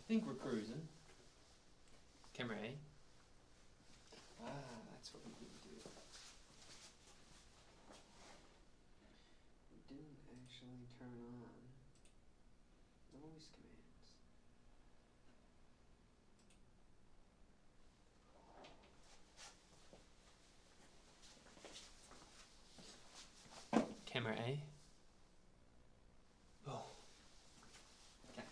think we're cruising. Camera A. That's what we need to do. We didn't actually turn on noise commands. Camera A. Oh. Okay.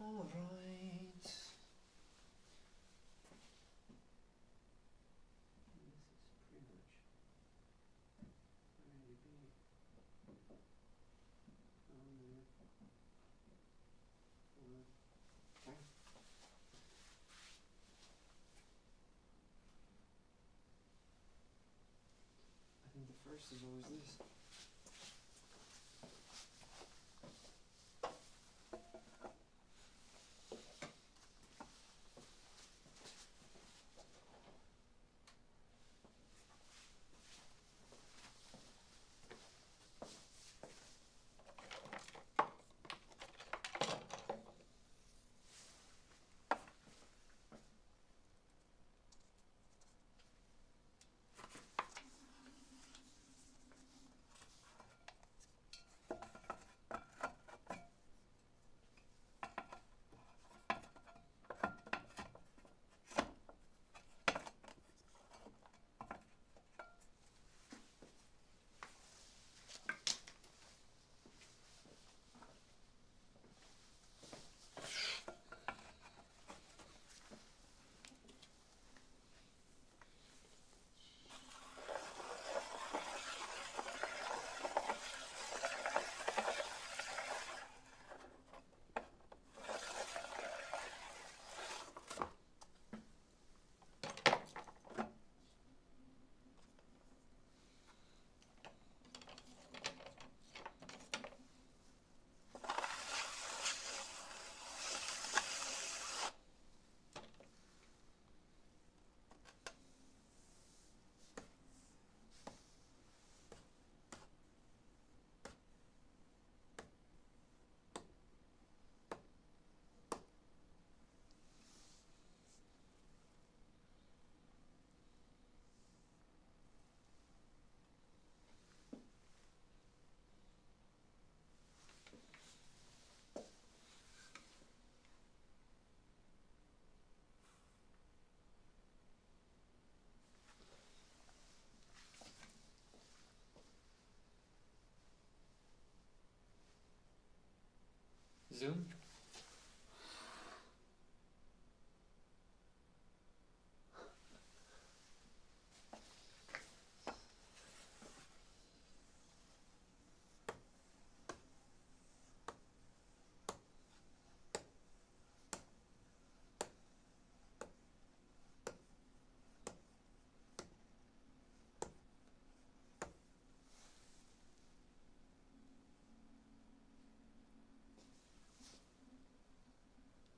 All right. This is pretty much ready to be on there. Okay. I think the first is always this. Zoom.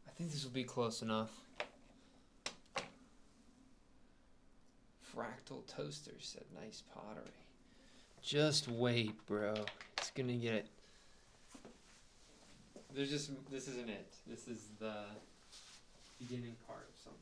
I think this will be close enough. Fractal Toaster said nice pottery. Just wait, bro. It's gonna get. This isn't it. This is the beginning part of something.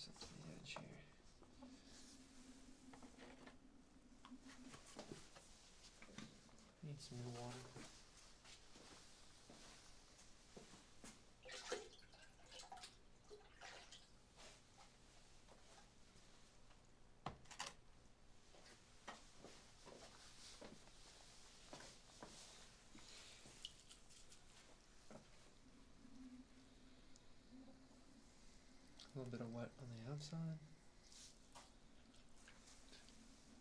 Up to the edge here. Need some more water. A little bit of wet on the outside.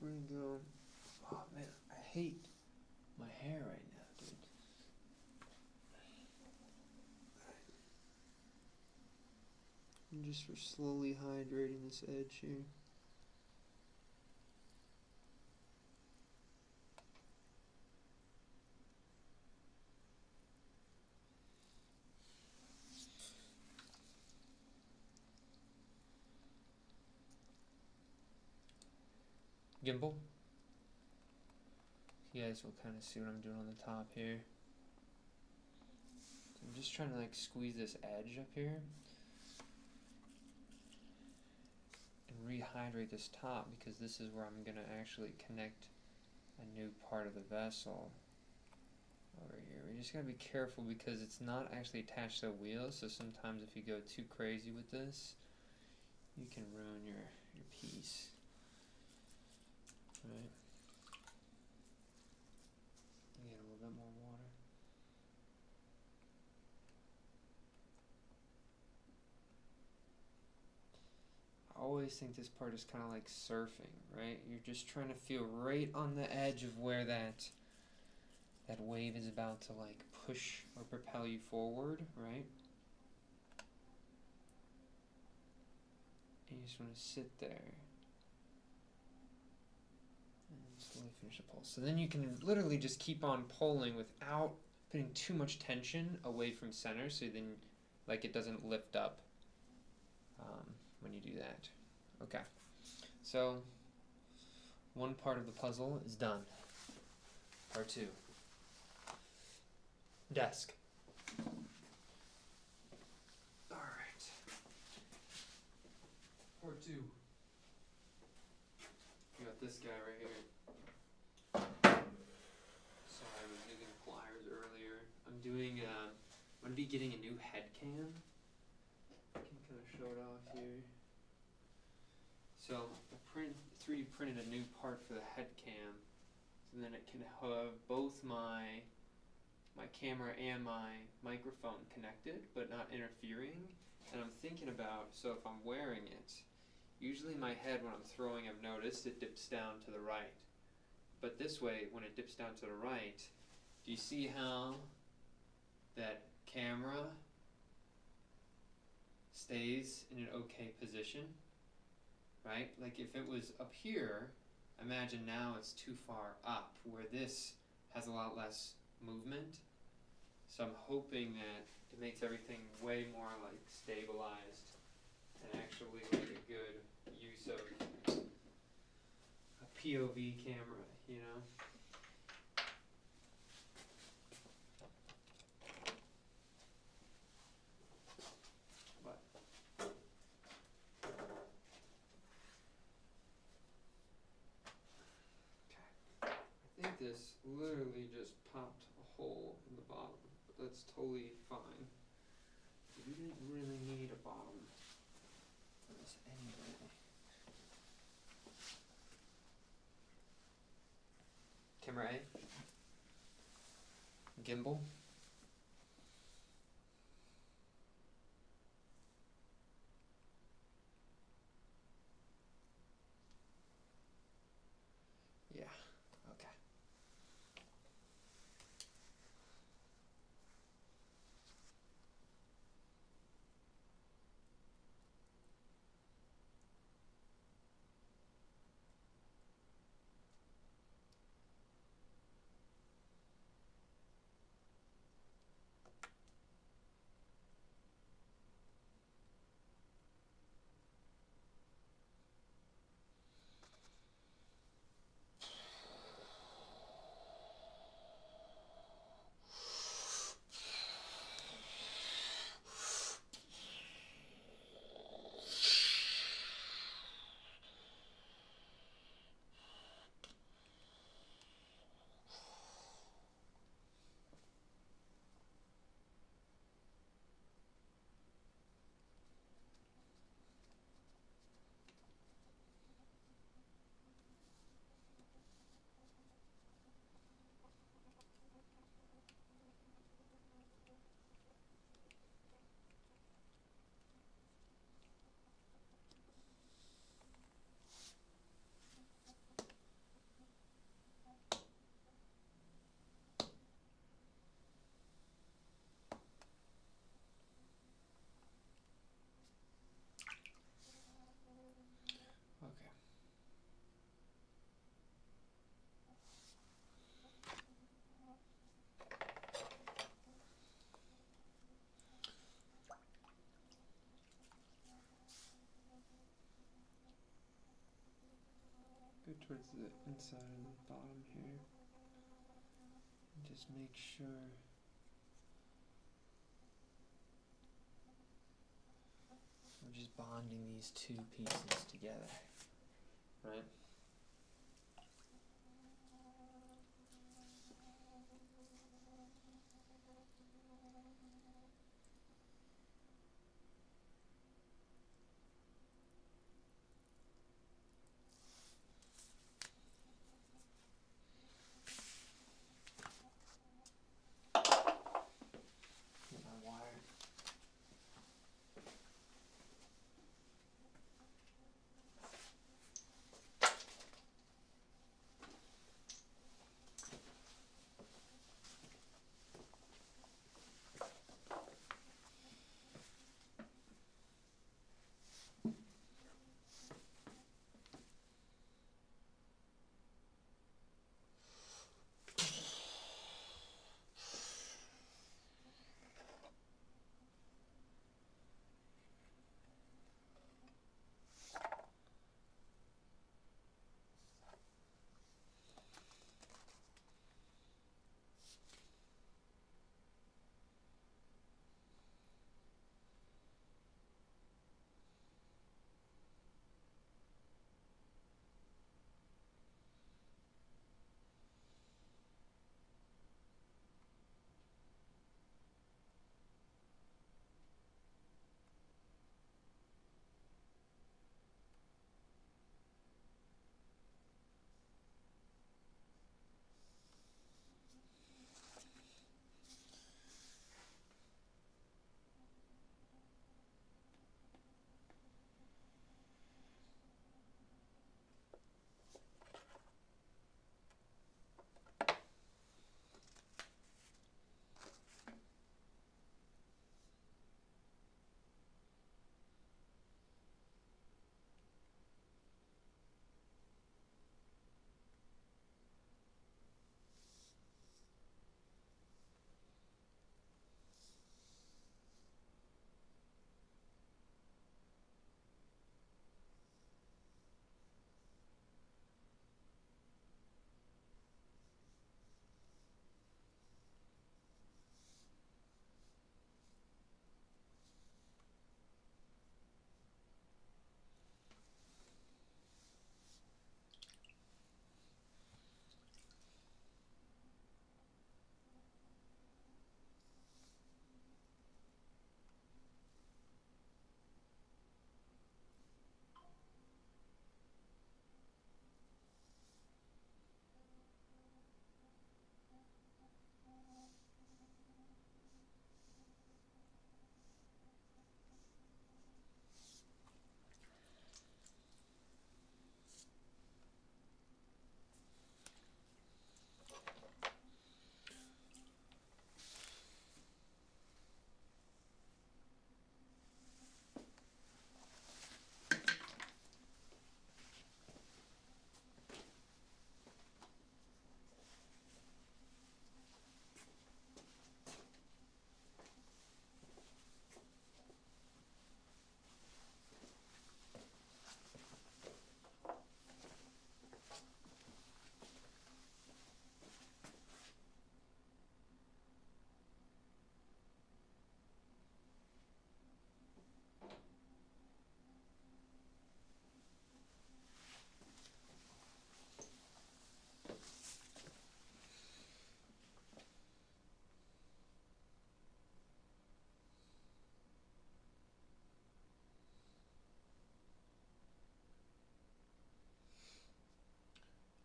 We're gonna go. Oh man, I hate my hair right now, dude. And just for slowly hydrating this edge here. Gimbal. You guys will kind of see what I'm doing on the top here. So I'm just trying to like squeeze this edge up here and rehydrate this top, because this is where I'm gonna actually connect a new part of the vessel over here. We just gotta be careful because it's not actually attached to the wheel, so sometimes if you go too crazy with this, you can ruin your piece. Right. Get a little bit more water. I always think this part is kind of like surfing, right? You're just trying to feel right on the edge of where that wave is about to like push or propel you forward, right? And you just want to sit there and slowly finish the pull. So then you can literally just keep on pulling without putting too much tension away from center, so then like it doesn't lift up when you do that. Okay, so one part of the puzzle is done. Part two. Desk. Alright. Part two. We got this guy right here. Sorry, I was using pliers earlier. I'm gonna be getting a new head cam. I can kind of show it off here. So I 3D printed a new part for the head cam, so then it can have both my camera and my microphone connected, but not interfering. And I'm thinking about, so if I'm wearing it, usually my head when I'm throwing, I've noticed it dips down to the right. But this way, when it dips down to the right, do you see how that camera stays in an okay position? Right? Like if it was up here, imagine now it's too far up, where this has a lot less movement. So I'm hoping that it makes everything way more like stabilized and actually like a good use of a POV camera, you know? But okay. I think this literally just popped a hole in the bottom, but that's totally fine. We didn't really need a bottom for this anyway. Camera A. Gimbal. Yeah, okay. towards the inside of the bottom here. And just make sure we're just bonding these two pieces together, right? Get my wire.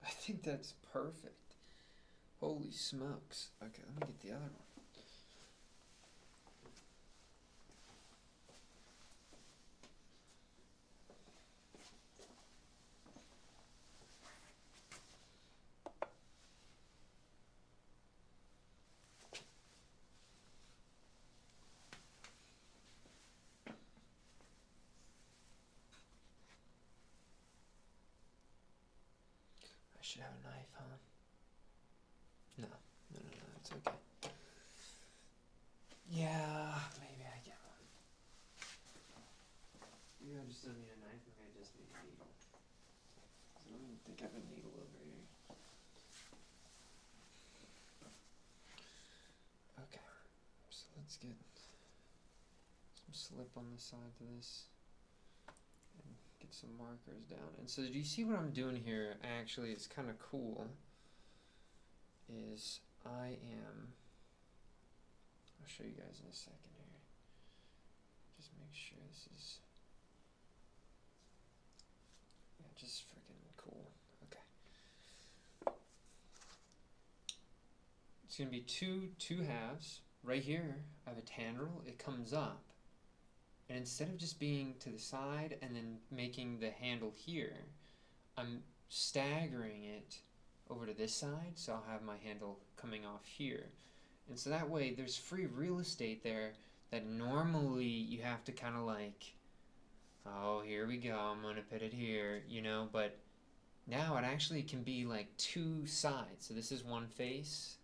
I think that's perfect. Holy smokes. Okay, let me get the other one. I should have a knife, huh? No, it's okay. Yeah, maybe I get one. Maybe I just don't need a knife, maybe I just need a needle. Is I think I have a needle over here. Okay, so let's get some slip on the side to this and get some markers down. And so do you see what I'm doing here? Actually, it's kind of cool. Is I'll show you guys in a second here. Just make sure this is, yeah, just freaking cool. Okay. It's gonna be two halves. Right here, I have a tendril. It comes up, and instead of just being to the side and then making the handle here, I'm staggering it over to this side, so I'll have my handle coming off here. And so that way there's free real estate there that normally you have to kind of like, oh, here we go, I'm gonna put it here, you know, but now it actually can be like two sides. So this is one face,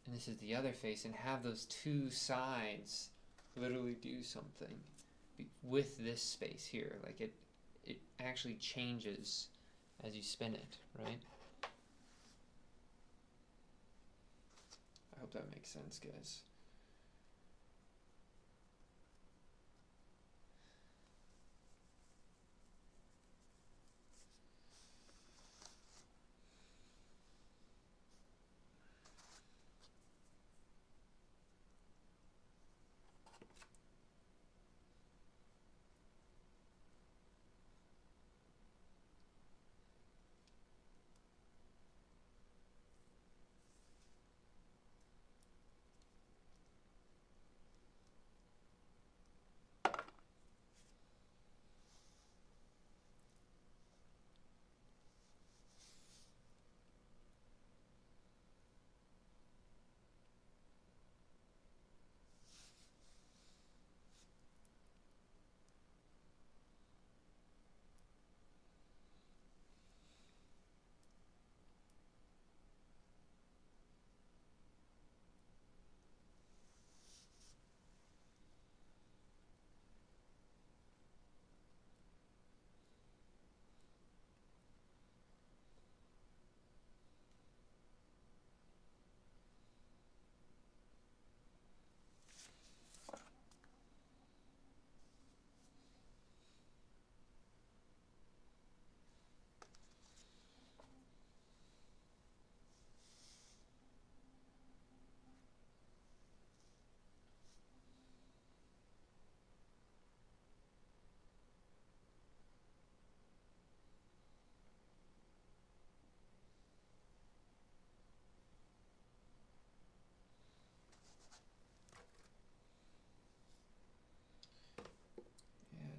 and this is the other face, and have those two sides literally do something with this space here. Like it actually changes as you spin it, right? I hope that makes sense, guys.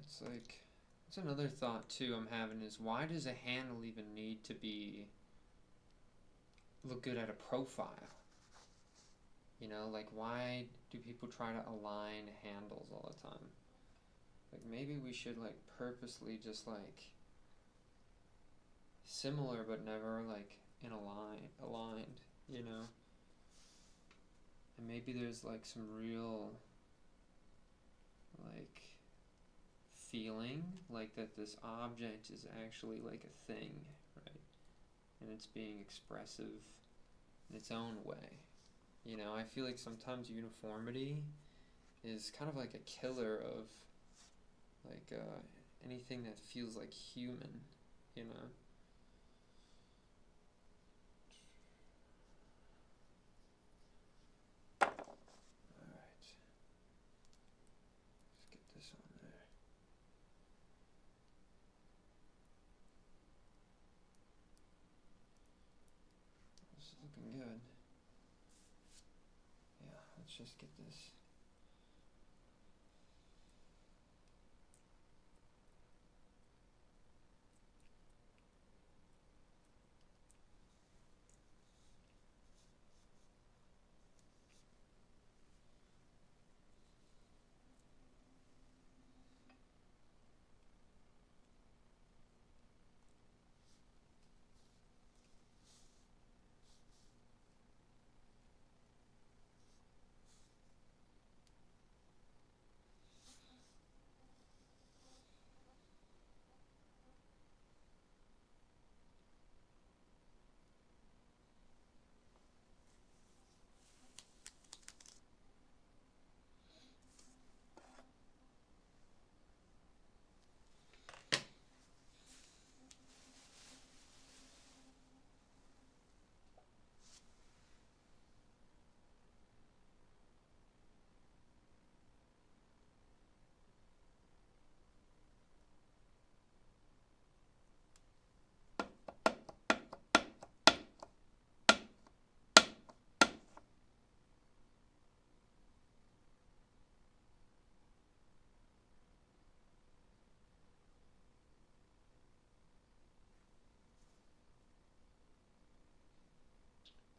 It's like, it's another thought too I'm having is, why does a handle even need to be look good at a profile? You know, like, why do people try to align handles all the time? Like, maybe we should like purposely just like similar but never like in aligned, you know? And maybe there's like some real like feeling like that this object is actually like a thing, right? And it's being expressive in its own way. You know, I feel like sometimes uniformity is kind of like a killer of like anything that feels like human, you know? Alright. Let's get this on there. This is looking good. Yeah, let's just get this.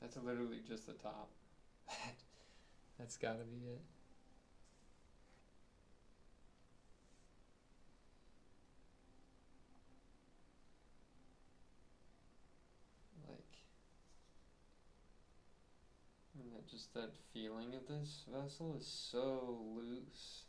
That's literally just the top. That's gotta be it. Like, and just that feeling of this vessel is so loose.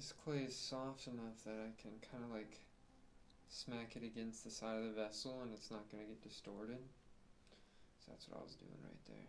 This clay is soft enough that I can kind of like smack it against the side of the vessel and it's not going to get distorted. So that's what I was doing right there.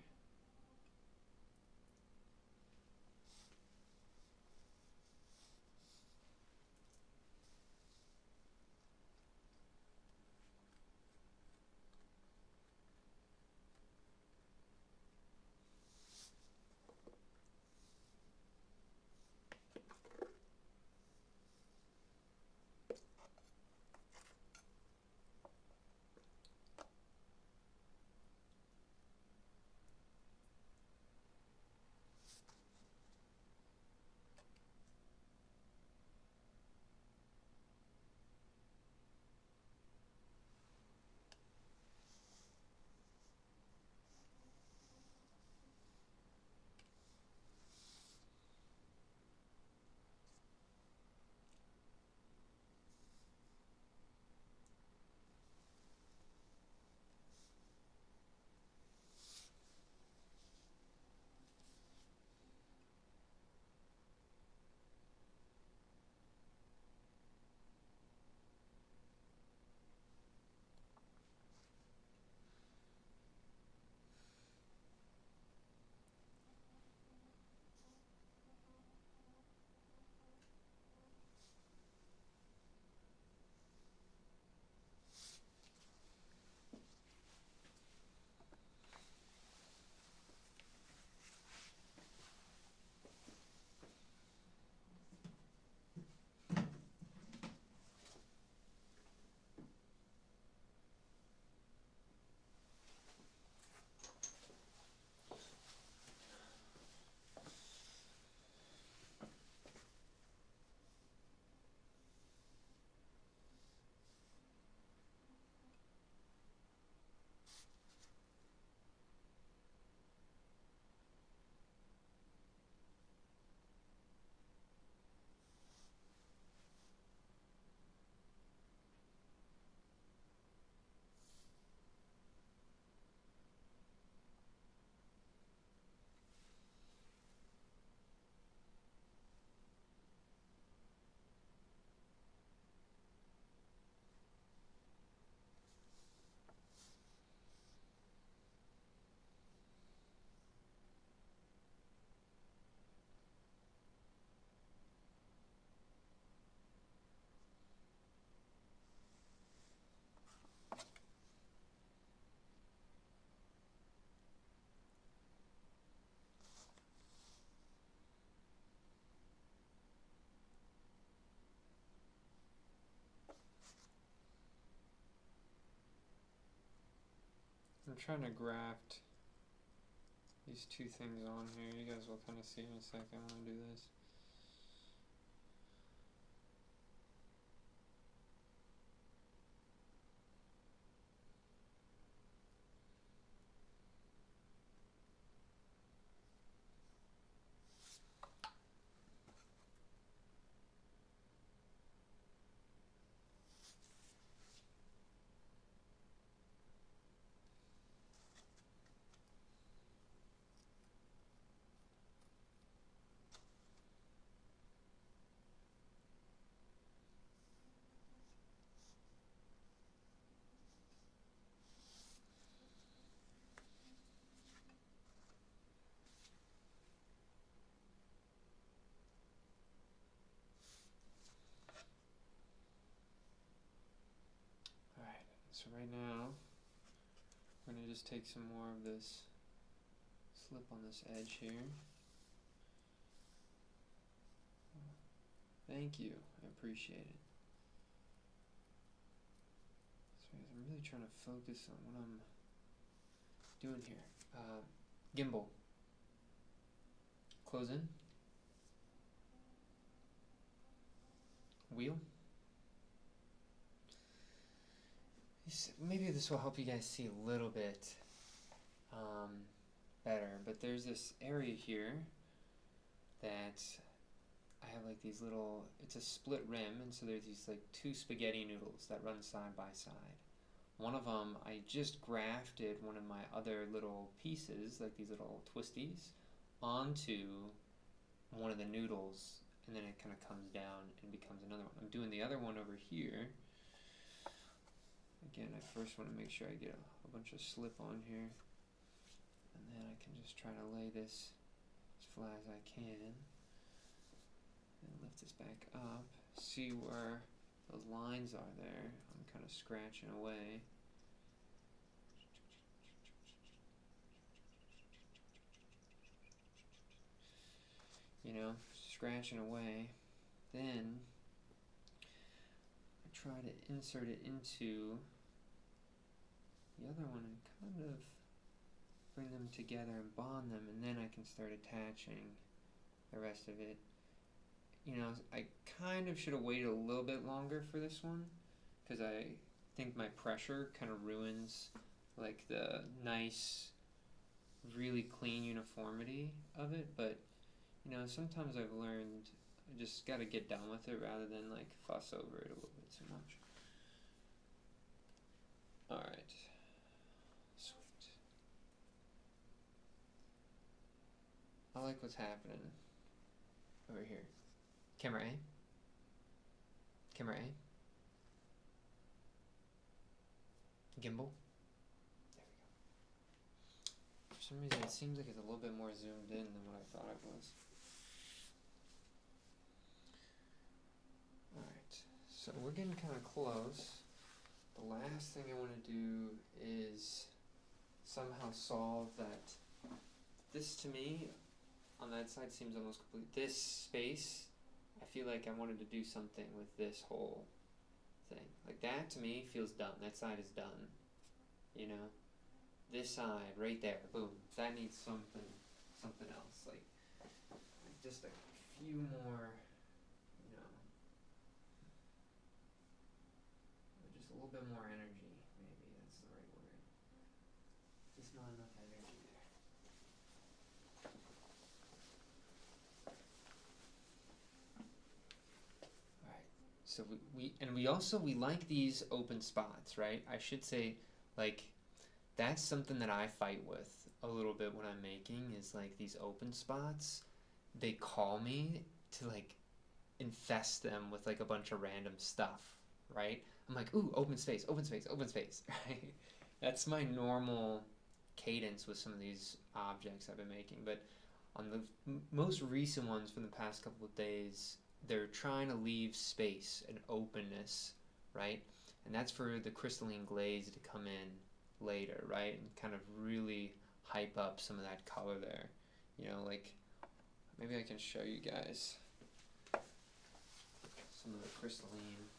I'm trying to graft these two things on here. You guys will kind of see in a second when I do this. Alright, so right now I'm going to just take some more of this slip on this edge here. Thank you, I appreciate it. So I'm really trying to focus on what I'm doing here. Gimbal. Close in. Wheel. Maybe this will help you guys see a little bit better, but there's this area here that I have like these little, it's a split rim, and so there's these like two spaghetti noodles that run side by side. One of them, I just grafted one of my other little pieces, like these little twisties, onto one of the noodles, and then it kind of comes down and becomes another one. I'm doing the other one over here. Again, I first want to make sure I get a bunch of slip on here, and then I can just try to lay this as flat as I can, and lift this back up. See where those lines are there. I'm kind of scratching away. You know, scratching away. Then I try to insert it into the other one and kind of bring them together and bond them, and then I can start attaching the rest of it. You know, I kind of should have waited a little bit longer for this one, because I think my pressure kind of ruins like the nice, really clean uniformity of it. But you know, sometimes I've learned I just got to get done with it rather than like fuss over it a little bit too much. Alright, sweet. I like what's happening over here. Camera A. Camera A. Gimbal. There we go. For some reason it seems like it's a little bit more zoomed in than what I thought it was. Alright, so we're getting kind of close. The last thing I want to do is somehow solve that. This to me, on that side, seems almost complete. This space, I feel like I wanted to do something with this whole thing. Like that to me feels done. That side is done. You know? This side, right there, boom. That needs something else. Like just a few more, you know, just a little bit more energy, maybe that's the right word. Just not enough energy there. Alright, so we like these open spots, right? I should say, like, that's something that I fight with a little bit when I'm making, is like these open spots. They call me to like infest them with like a bunch of random stuff, right? I'm like, ooh, open space, open space, open space, right? That's my normal cadence with some of these objects I've been making. But on the most recent ones from the past couple of days, they're trying to leave space and openness, right? And that's for the crystalline glaze to come in later, right? And kind of really hype up some of that color there. You know, like, maybe I can show you guys some of the crystalline.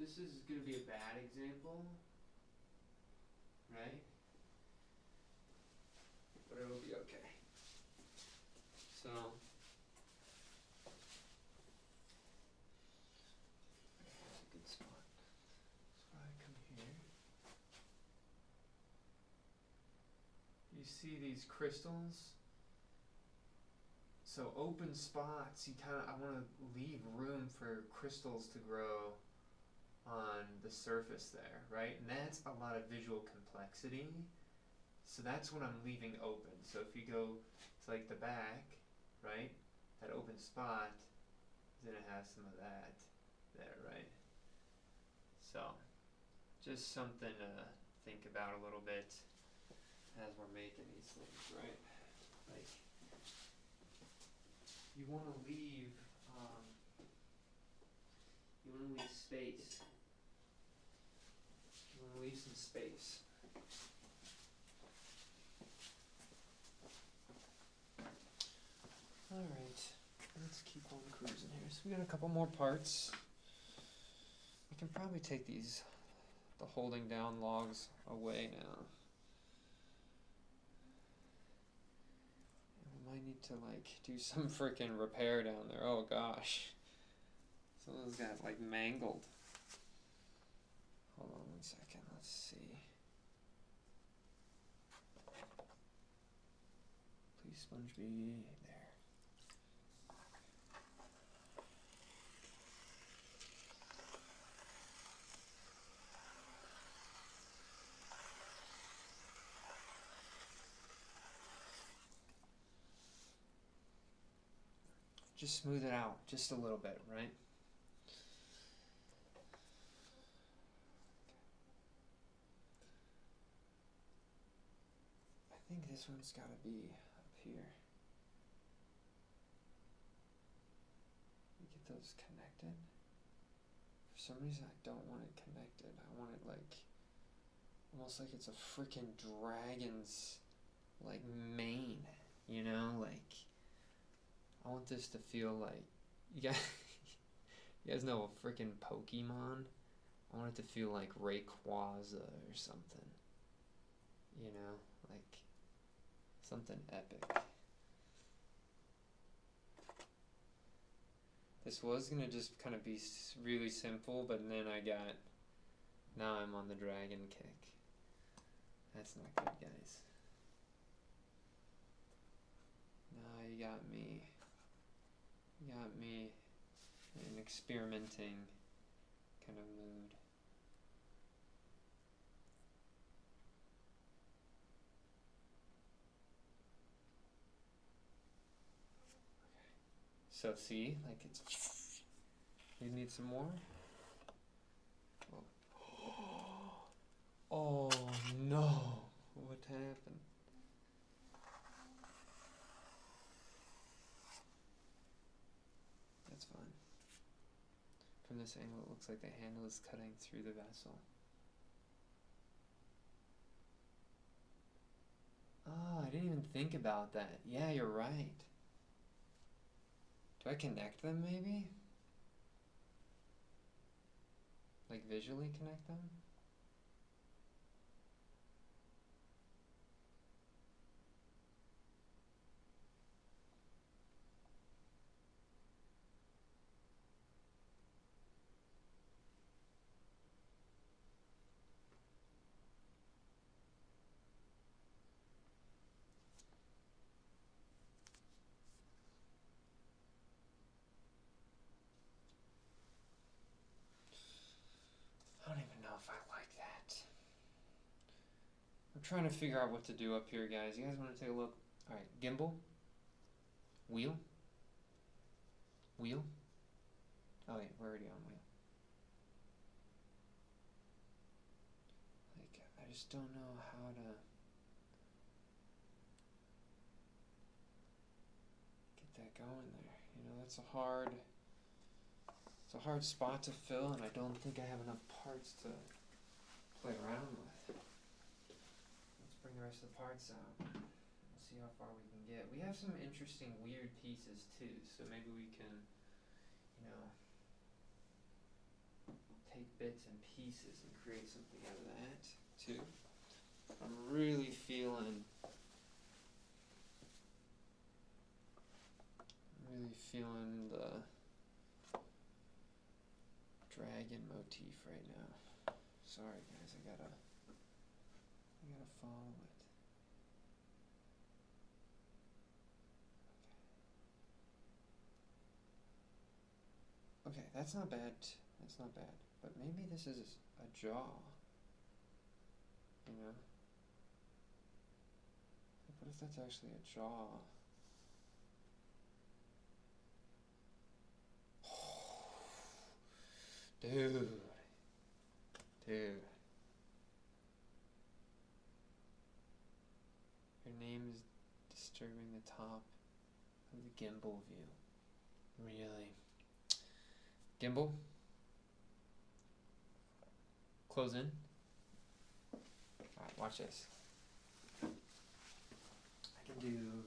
This is going to be a bad example, right? But it'll be okay. So, that's a good spot. So I come here. You see these crystals? So open spots, I want to leave room for crystals to grow on the surface there, right? And that's a lot of visual complexity. So that's what I'm leaving open. So if you go to like the back, right? That open spot is going to have some of that there, right? So just something to think about a little bit as we're making these things, right? Like, you want to leave space. You want to leave some space. Alright, let's keep on cruising here. So we got a couple more parts. We can probably take the holding down logs away now. And we might need to like do some freaking repair down there. Oh gosh. Some of those got like mangled. Hold on 1 second, let's see. Please sponge be there. just smooth it out just a little bit, right? I think this one's got to be up here. Get those connected. For some reason I don't want it connected. I want it like almost like it's a freaking dragon's like mane, you know, like I want this to feel like you guys know a freaking Pokemon. I want it to feel like Rayquaza or something, you know, like something epic. This was gonna just kind of be really simple, but then now I'm on the dragon kick. That's not good, guys. Now you got me in an experimenting kind of mood. So see, like it's, you need some more? Oh no, what happened? That's fine. From this angle it looks like the handle is cutting through the vessel. Oh, I didn't even think about that. Yeah, you're right. Do I connect them maybe? Like visually connect them? I don't even know if I like that. I'm trying to figure out what to do up here, guys. You guys want to take a look? Alright, gimbal. Wheel. Wheel. Oh wait, we're already on wheel. Like, I just don't know how to get that going there. You know, it's a hard spot to fill, and I don't think I have enough parts to play around with. Let's bring the rest of the parts out. We'll see how far we can get. We have some interesting weird pieces too, so maybe we can, you know, take bits and pieces and create something out of that too. I'm really feeling the dragon motif right now. Sorry guys, I gotta follow it. Okay, that's not bad. That's not bad. But maybe this is a jaw. You know? Like, what if that's actually a jaw? Dude. Your name is disturbing the top of the gimbal view. Really? Gimbal? Close in. Alright, watch this. I can do...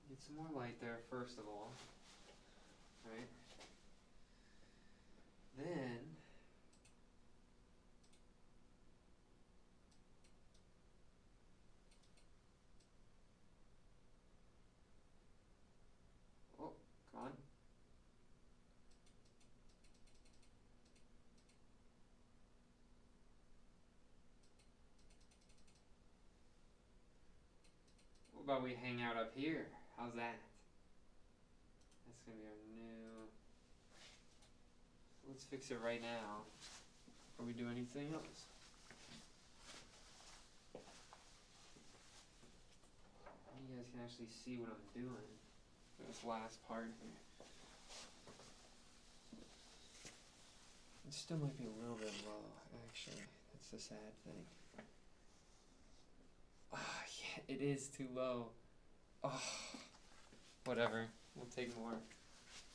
Get some more light there first of all. Right? Then... Oh, come on. What about we hang out up here? How's that? That's gonna be our new... Let's fix it right now before we do anything else. can actually see what I'm doing for this last part here. It still might be a little bit low, actually. That's the sad thing. Ah, yeah, it is too low. Oh, whatever. We'll take more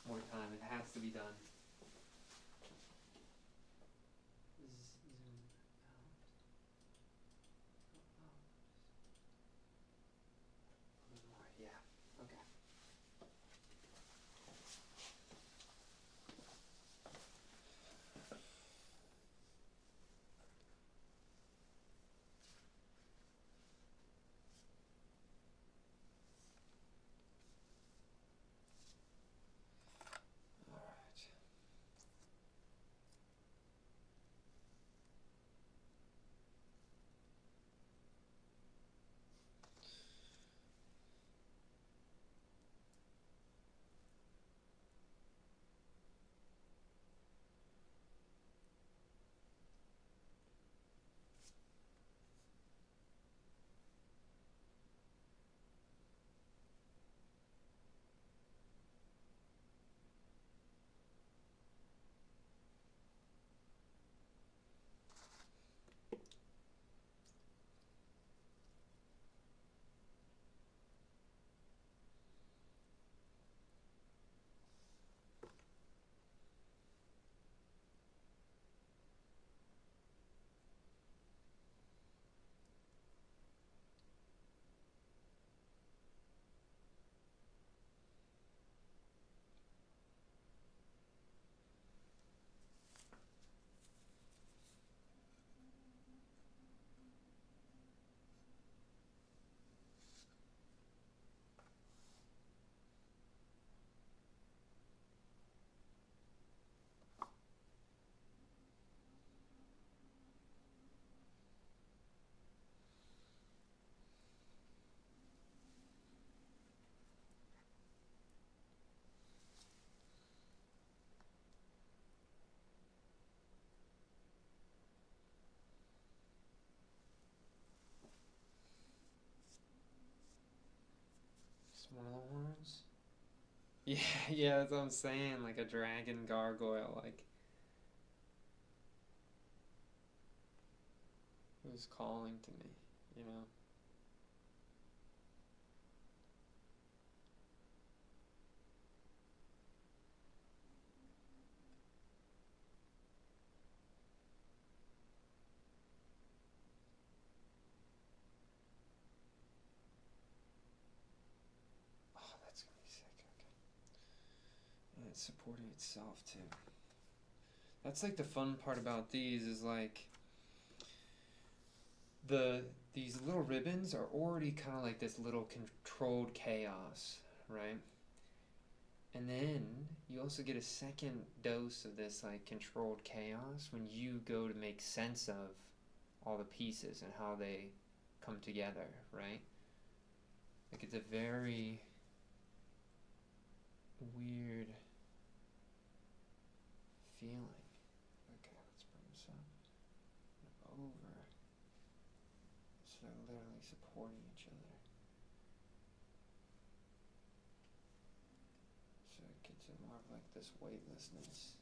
time. It has to be done. Zoom out. A little more. Yeah. Okay. All right. It's one of the horns. Yeah, yeah, that's what I'm saying. Like a dragon gargoyle, like it was calling to me, you know. Oh, that's gonna be sick. Okay. And it's supporting itself too. That's like the fun part about these is like these little ribbons are already kind of like this little controlled chaos, right? And then you also get a second dose of this like controlled chaos when you go to make sense of all the pieces and how they come together, right? Like it's a very weird feeling. Okay, let's bring this up and over. So they're literally supporting each other. So it gets it more of like this weightlessness.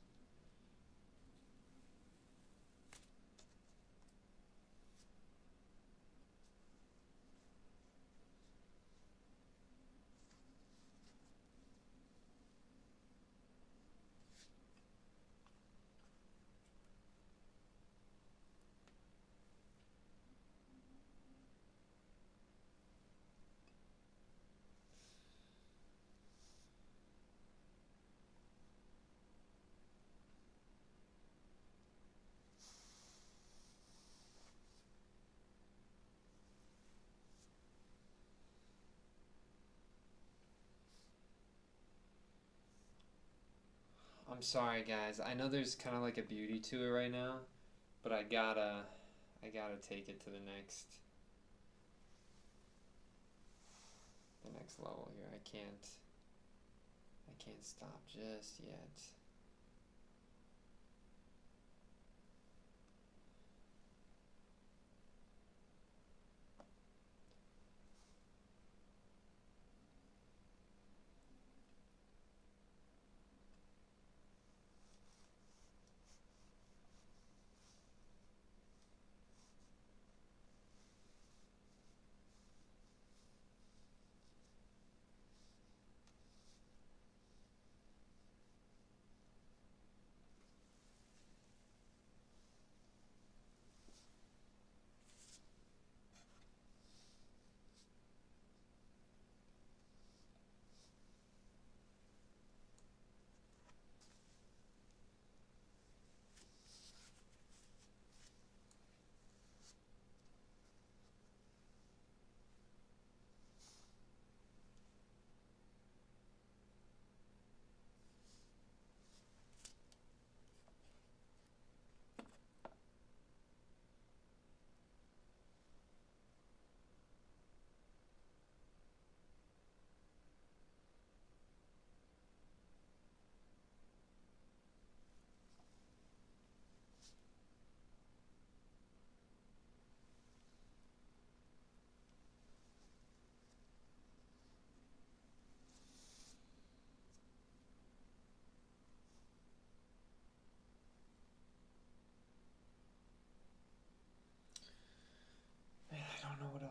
I'm sorry guys, I know there's kind of like a beauty to it right now, but I gotta take it to the next level here. I can't stop just yet.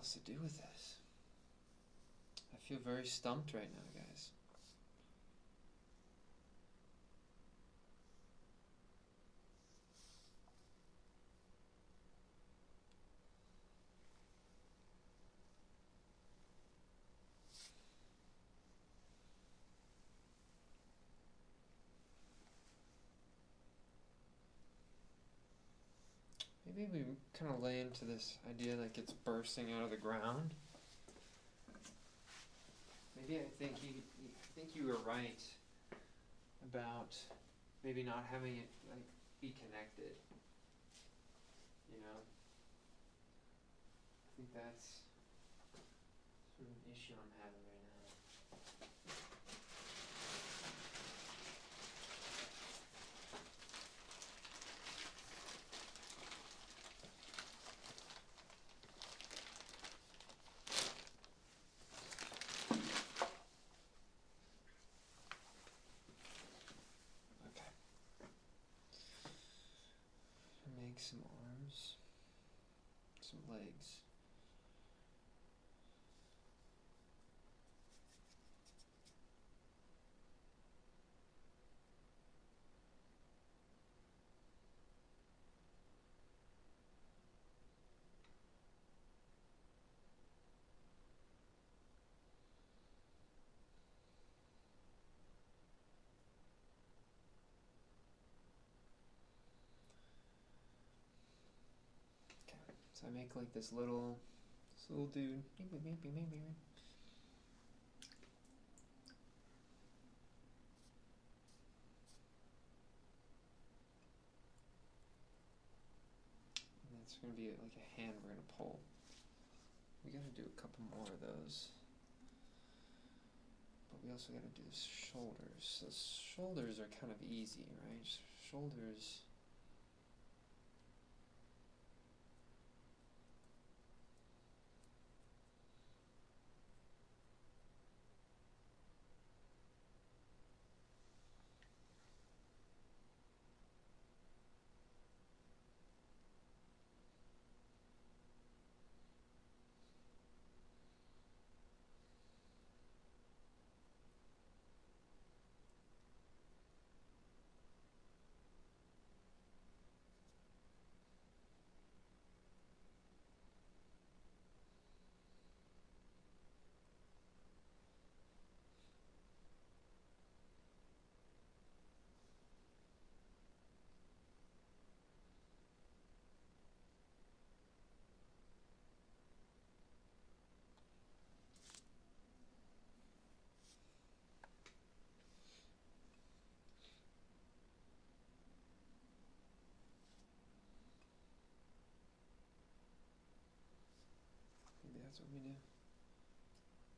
else to do with this. I feel very stumped right now, guys. Maybe we kind of lay into this idea like it's bursting out of the ground. Maybe I think you were right about maybe not having it like be connected. You know, I think that's sort of an issue I'm having right now. Okay. Make some arms, some legs. So I make like this little dude. And that's gonna be like a hand we're gonna pull. We gotta do a couple more of those. But we also gotta do the shoulders. So shoulders are kind of easy, right? Shoulders. Maybe that's what we do.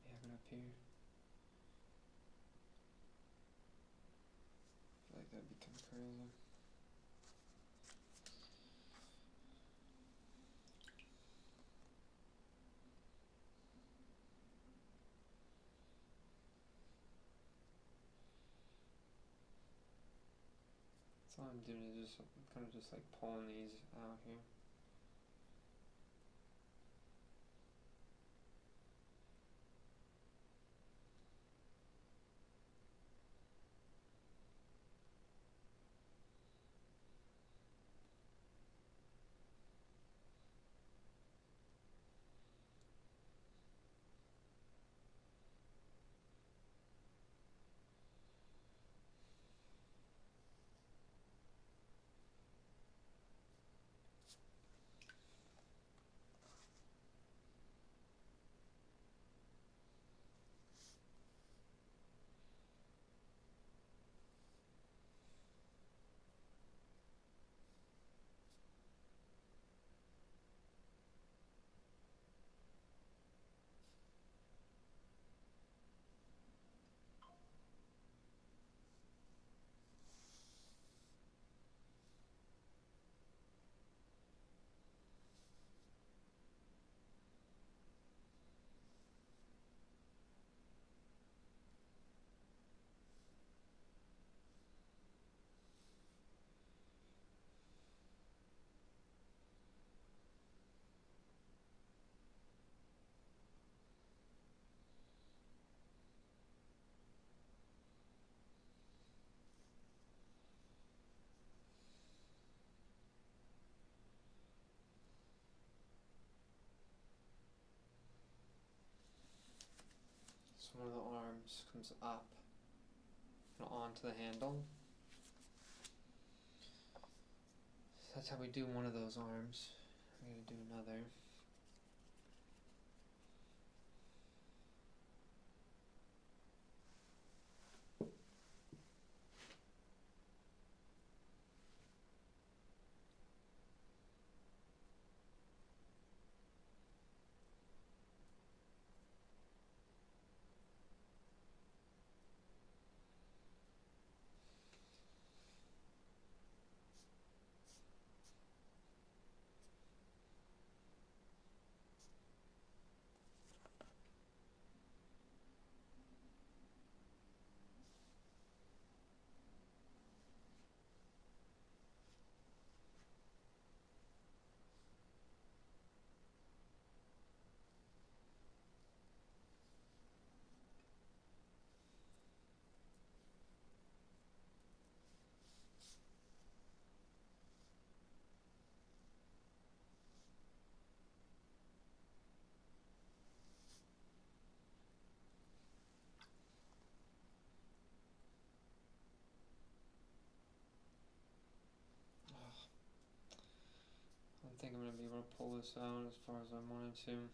We have it up here. I feel like that'd become curls. So all I'm doing is just kind of just like pulling these out here. comes up and onto the handle. So that's how we do one of those arms. We're going to do another. I don't think I'm going to be able to pull this out as far as I wanted to.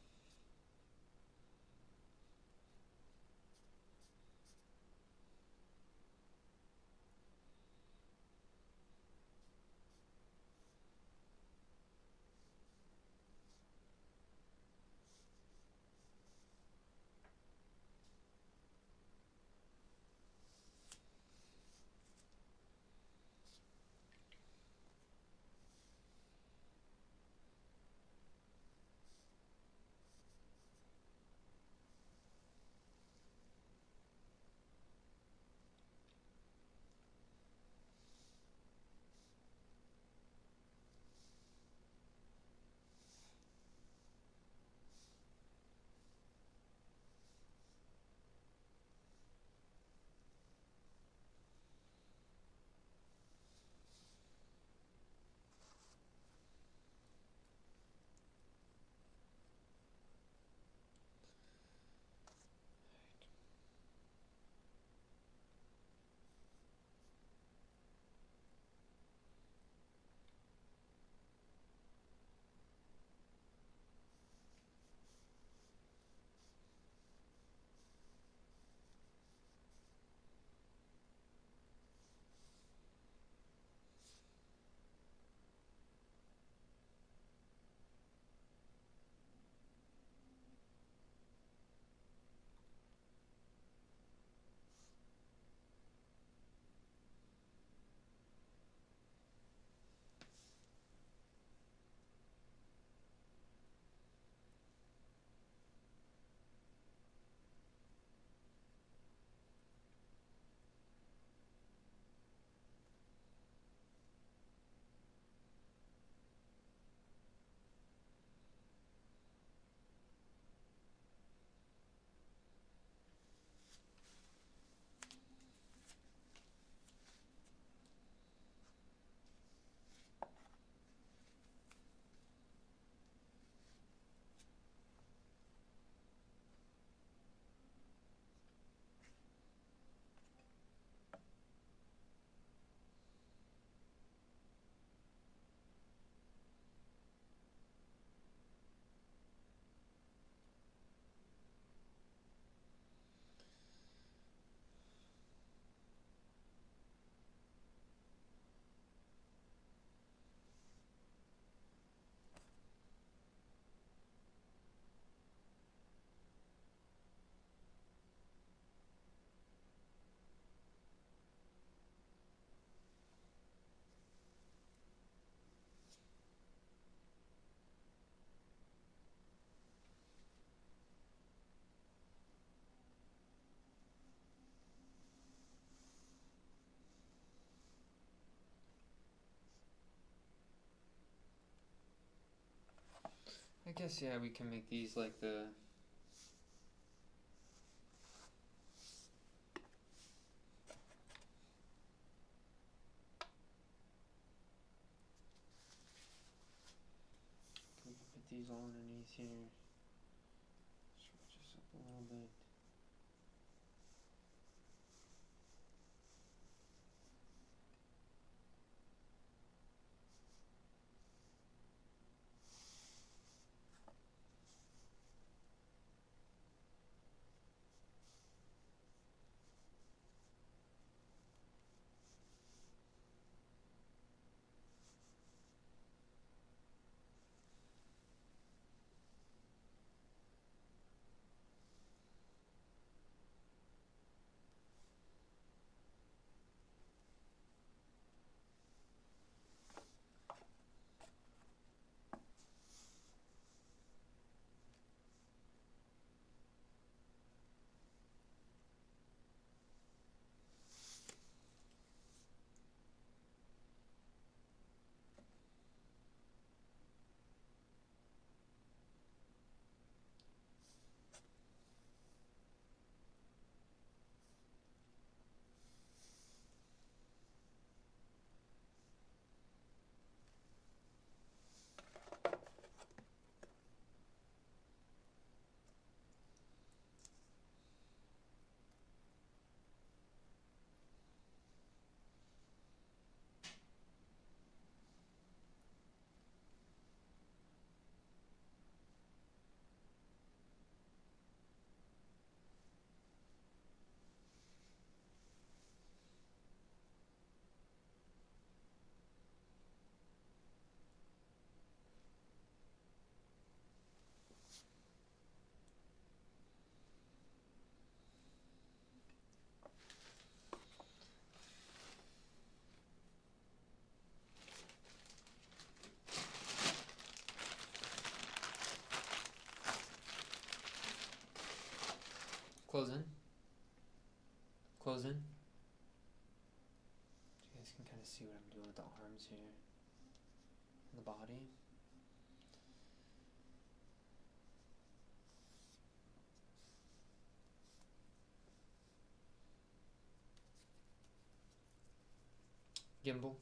I guess, yeah, we can make these like the... We can put these all underneath here. Switch this up a little bit. Close in. Close in. You guys can kind of see what I'm doing with the arms here. And the body. Gimbal.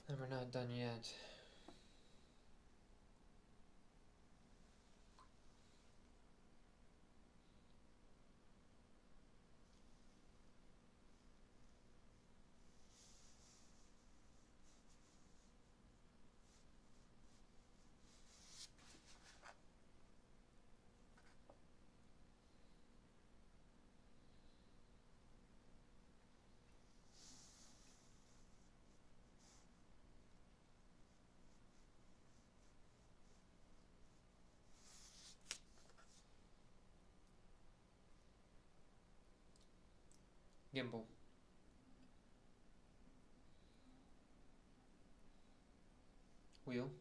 And we're not done yet. Gimbal. Wheel.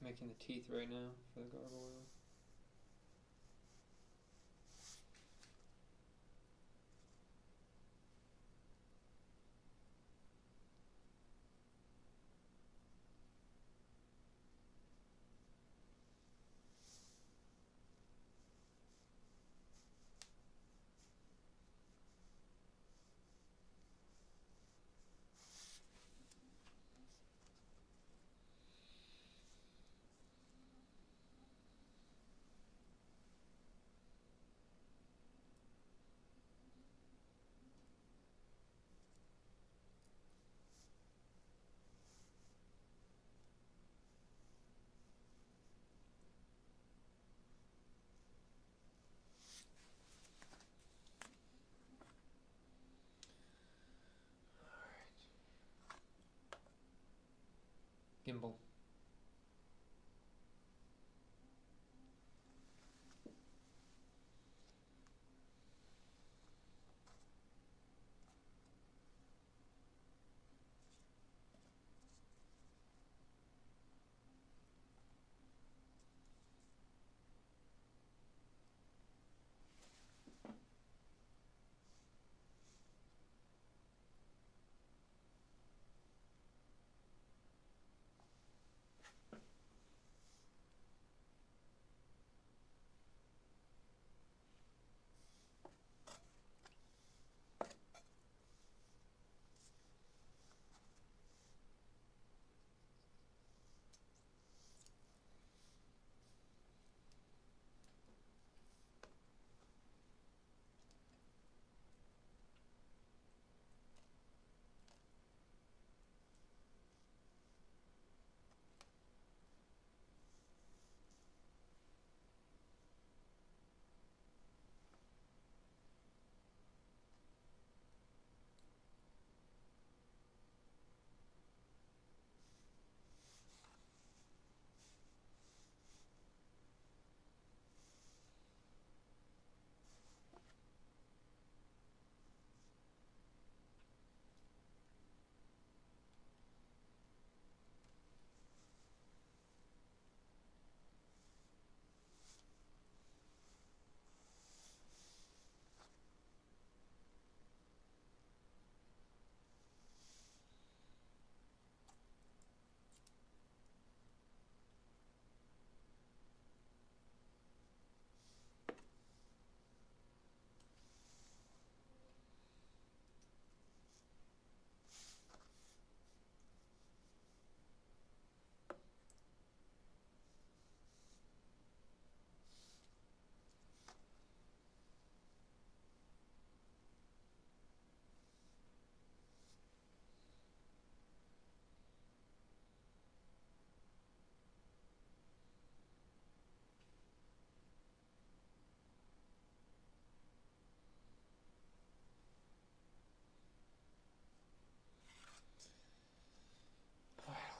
Making the teeth right now for the gargoyle. Gimbal.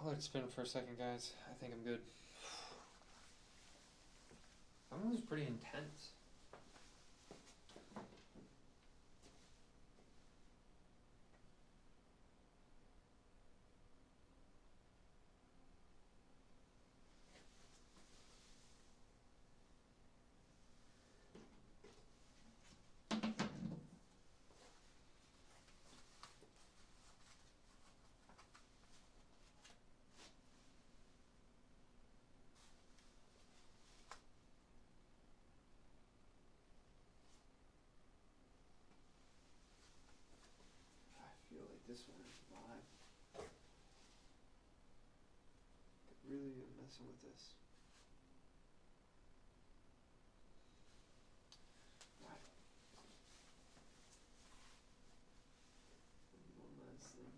I'll let it spin for a second, guys. I think I'm good. That one was pretty intense. make this one live. Really messing with this. Alright. One last thing.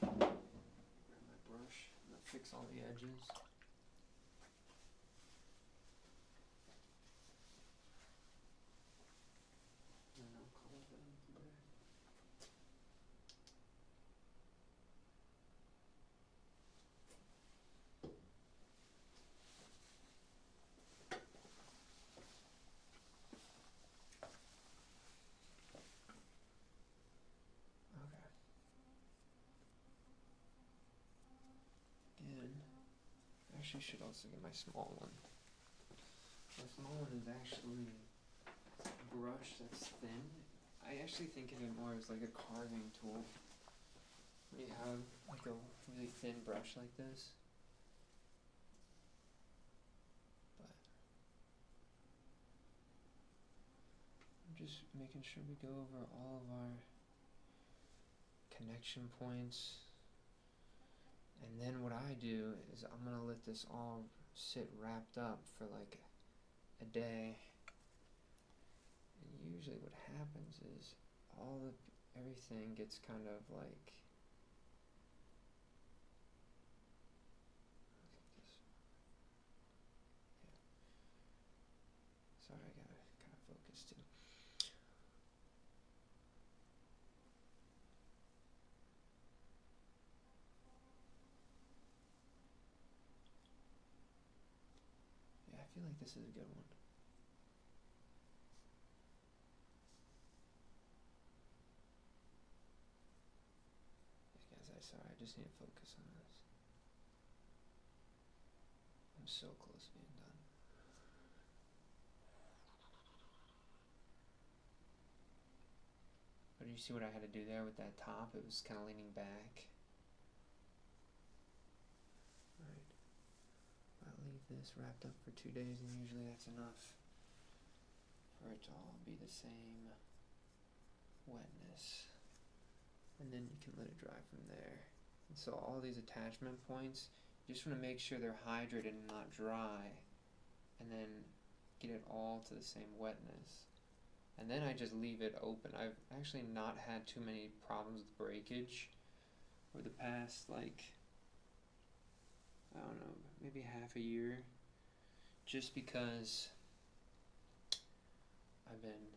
Grab my brush. I'm gonna fix all the edges. And I'll call it done from there. Okay. Again, I actually should also get my small one. My small one is actually a brush that's thin. I actually think of it more as like a carving tool. Where you have like a really thin brush like this. But I'm just making sure we go over all of our connection points. And then what I do is I'm gonna let this all sit wrapped up for like a day. And usually what happens is everything gets kind of like, sorry, I gotta kind of focus too. Yeah, I feel like this is a good one. Sorry, I just need to focus on this. I'm so close to being done. But you see what I had to do there with that top? It was kind of leaning back. Alright. I'll leave this wrapped up for 2 days, and usually that's enough for it to all be the same wetness. And then you can let it dry from there. And so all these attachment points, you just want to make sure they're hydrated and not dry, and then get it all to the same wetness. And then I just leave it open. I've actually not had too many problems with breakage over the past, like, I don't know, maybe half a year, just because I've been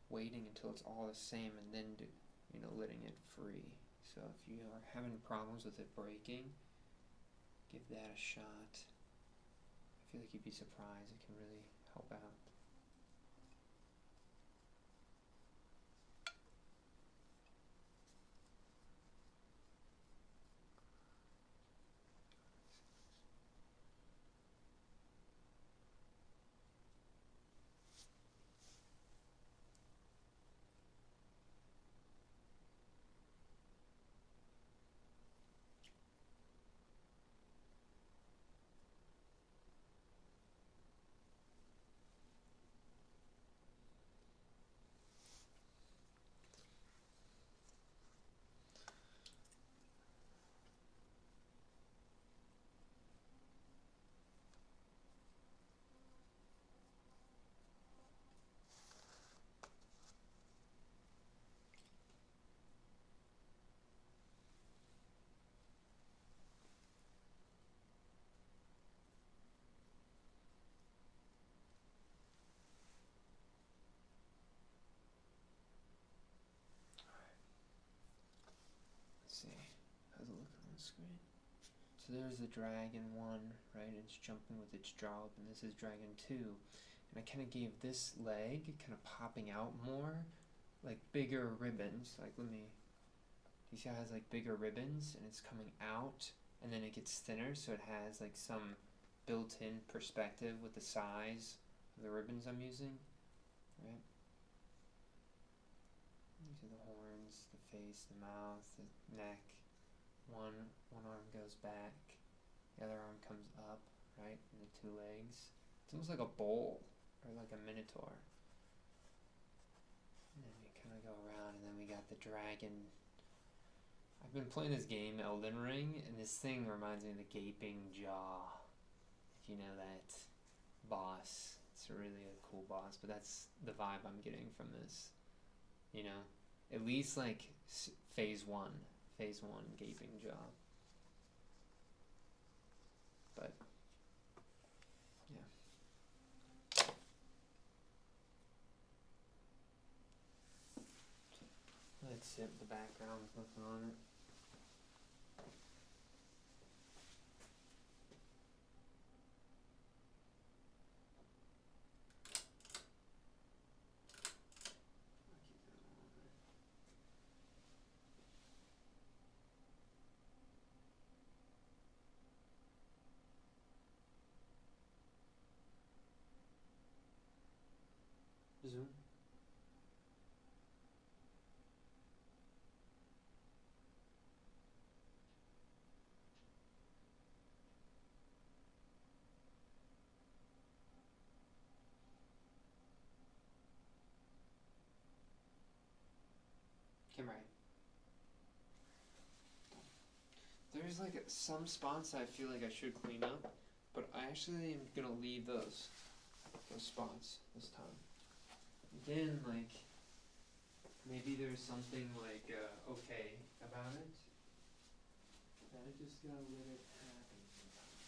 waiting until it's all the same and then letting it free. So if you are having problems with it breaking, give that a shot. I feel like you'd be surprised. It can really help out. See, how's it looking on the screen? So there's the dragon 1, right? It's jumping with its jaw open. This is dragon 2. And I kind of gave this leg kind of popping out more, like bigger ribbons. Like, do you see how it has like bigger ribbons and it's coming out and then it gets thinner, so it has like some built-in perspective with the size of the ribbons I'm using, right? These are the horns, the face, the mouth, the neck. One arm goes back, the other arm comes up, right? And the 2 legs. It's almost like a bowl, or like a minotaur. And then we kind of go around, and then we got the dragon. I've been playing this game, Elden Ring, and this thing reminds me of the Gaping Jaw. If you know that boss. It's really a cool boss, but that's the vibe I'm getting from this. You know? At least like phase 1. Phase 1 Gaping Jaw. But, yeah. Let's see if the background with nothing on it. Zoom. Camera. There's like some spots I feel like I should clean up, but I actually am gonna leave those spots this time. Again, like maybe there's something like okay about it. That I just gotta let it happen sometimes.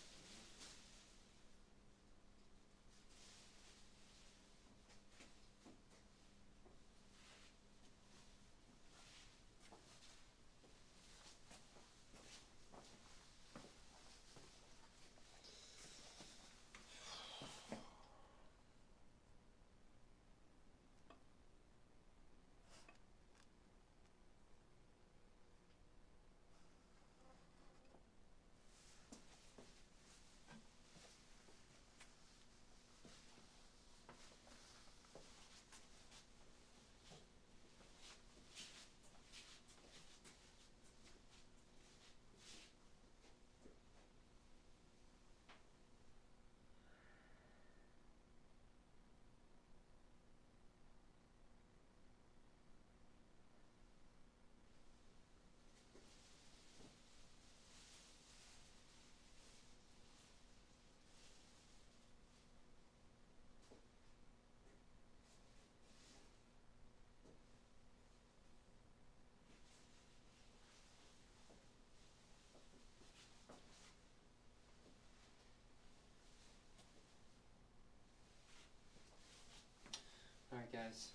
Alright guys,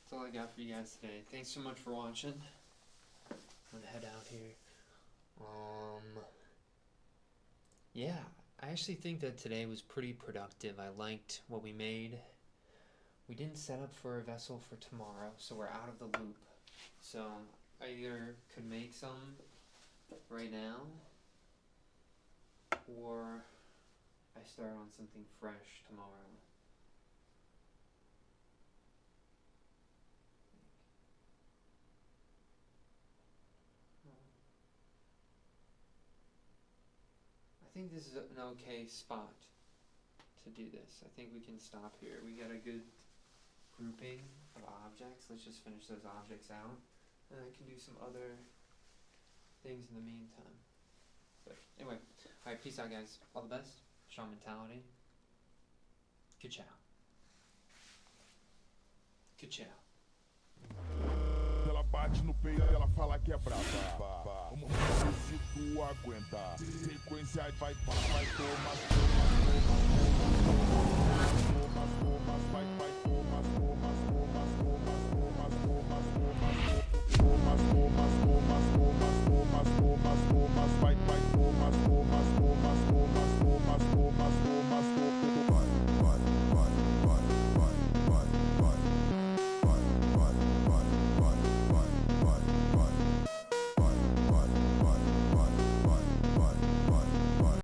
that's all I got for you guys today. Thanks so much for watching. I'm gonna head out here. Yeah, I actually think that today was pretty productive. I liked what we made. We didn't set up for a vessel for tomorrow, so we're out of the loop. So I either could make some right now, or I start on something fresh tomorrow. I think this is an okay spot to do this. I think we can stop here. We got a good grouping of objects. Let's just finish those objects out, and I can do some other things in the meantime. But anyway, alright, peace out guys. All the best. Strong mentality. Good chow. Good chow. Ela bate no peito, ela fala que é brava. Vamos ver se tu aguenta. Sequência vai tomar.